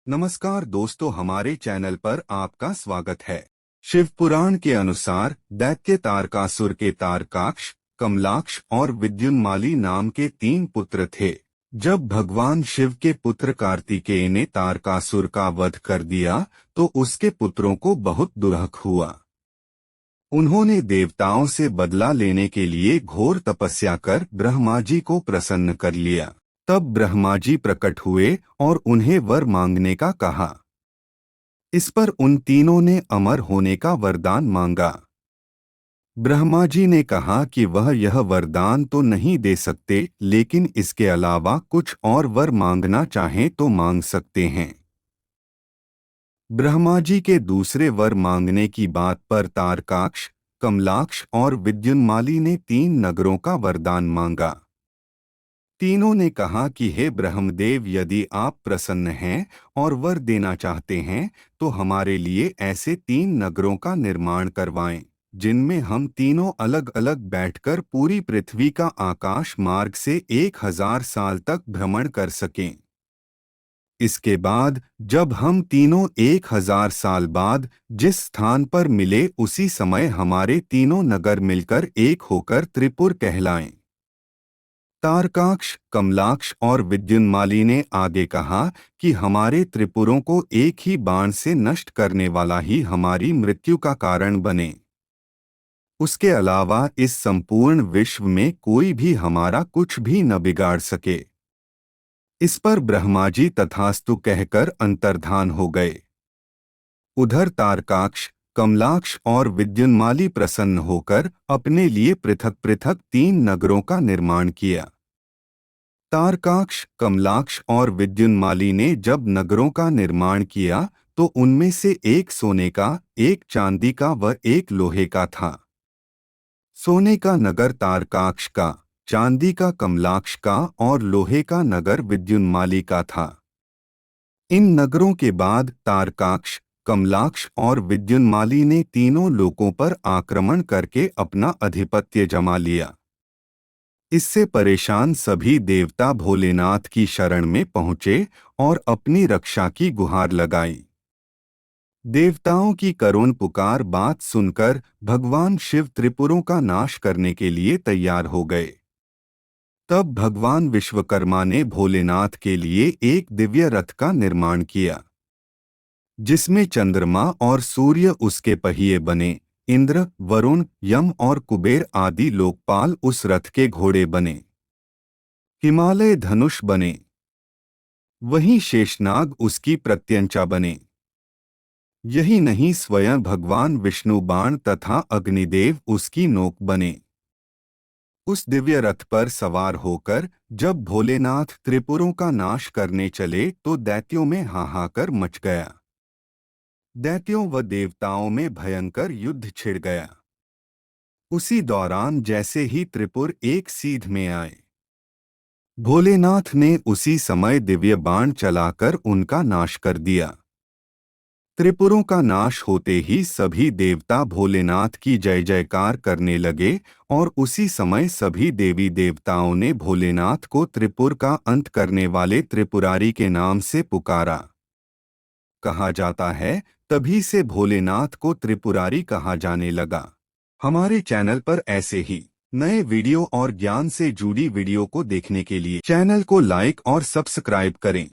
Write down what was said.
नमस्कार दोस्तों, हमारे चैनल पर आपका स्वागत है। शिव पुराण के अनुसार दैत्य तारकासुर के तारकाक्ष, कमलाक्ष और विद्युन्माली नाम के 3 पुत्र थे। जब भगवान शिव के पुत्र कार्तिकेय ने तारकासुर का वध कर दिया तो उसके पुत्रों को बहुत दुख हुआ। उन्होंने देवताओं से बदला लेने के लिए घोर तपस्या कर ब्रह्मा जी को प्रसन्न कर लिया। तब ब्रह्मा जी प्रकट हुए और उन्हें वर मांगने का कहा। इस पर उन तीनों ने अमर होने का वरदान मांगा। ब्रह्मा जी ने कहा कि वह यह वरदान तो नहीं दे सकते, लेकिन इसके अलावा कुछ और वर मांगना चाहें तो मांग सकते हैं। ब्रह्मा जी के दूसरे वर मांगने की बात पर तारकाक्ष, कमलाक्ष और विद्युन्माली ने 3 नगरों का वरदान मांगा। तीनों ने कहा कि हे ब्रह्मदेव, यदि आप प्रसन्न हैं और वर देना चाहते हैं तो हमारे लिए ऐसे 3 नगरों का निर्माण करवाएं, जिनमें हम तीनों अलग अलग बैठकर पूरी पृथ्वी का आकाश मार्ग से 1000 साल तक भ्रमण कर सकें। इसके बाद जब हम तीनों 1000 साल बाद जिस स्थान पर मिले उसी समय हमारे तीनों नगर मिलकर एक होकर त्रिपुर कहलाएं। तारकाक्ष, कमलाक्ष और विद्युन्माली ने आगे कहा कि हमारे त्रिपुरों को एक ही बाण से नष्ट करने वाला ही हमारी मृत्यु का कारण बने। उसके अलावा इस संपूर्ण विश्व में कोई भी हमारा कुछ भी न बिगाड़ सके। इस पर ब्रह्मा जी तथास्तु कहकर अंतर्धान हो गए। उधर तारकाक्ष, कमलाक्ष और विद्युन्माली प्रसन्न होकर अपने लिए पृथक पृथक 3 नगरों का निर्माण किया। तारकाक्ष, कमलाक्ष और विद्युन्माली ने जब नगरों का निर्माण किया तो उनमें से एक सोने का, एक चांदी का व एक लोहे का था। सोने का नगर तारकाक्ष का, चांदी का कमलाक्ष का और लोहे का नगर विद्युन्माली का था। इन नगरों के बाद तारकाक्ष, कमलाक्ष और विद्युन्माली ने तीनों लोकों पर आक्रमण करके अपना आधिपत्य जमा लिया। इससे परेशान सभी देवता भोलेनाथ की शरण में पहुंचे और अपनी रक्षा की गुहार लगाई। देवताओं की करुण पुकार बात सुनकर भगवान शिव त्रिपुरों का नाश करने के लिए तैयार हो गए। तब भगवान विश्वकर्मा ने भोलेनाथ के लिए एक दिव्य रथ का निर्माण किया, जिसमें चंद्रमा और सूर्य उसके पहिए बने। इंद्र, वरुण, यम और कुबेर आदि लोकपाल उस रथ के घोड़े बने। हिमालय धनुष बने। वहीं शेषनाग उसकी प्रत्यंचा बने। यही नहीं, स्वयं भगवान विष्णु बाण तथा अग्निदेव उसकी नोक बने। उस दिव्य रथ पर सवार होकर जब भोलेनाथ त्रिपुरों का नाश करने चले तो दैत्यों में हाहाकार मच गया। दैत्यों व देवताओं में भयंकर युद्ध छिड़ गया। उसी दौरान जैसे ही त्रिपुर एक सीध में आए, भोलेनाथ ने उसी समय दिव्य बाण चलाकर उनका नाश कर दिया। त्रिपुरों का नाश होते ही सभी देवता भोलेनाथ की जय जयकार करने लगे और उसी समय सभी देवी देवताओं ने भोलेनाथ को त्रिपुर का अंत करने वाले त्रिपुरारी के नाम से पुकारा। कहा जाता है तभी से भोलेनाथ को त्रिपुरारी कहा जाने लगा। हमारे चैनल पर ऐसे ही नए वीडियो और ज्ञान से जुड़ी वीडियो को देखने के लिए चैनल को लाइक और सब्सक्राइब करें।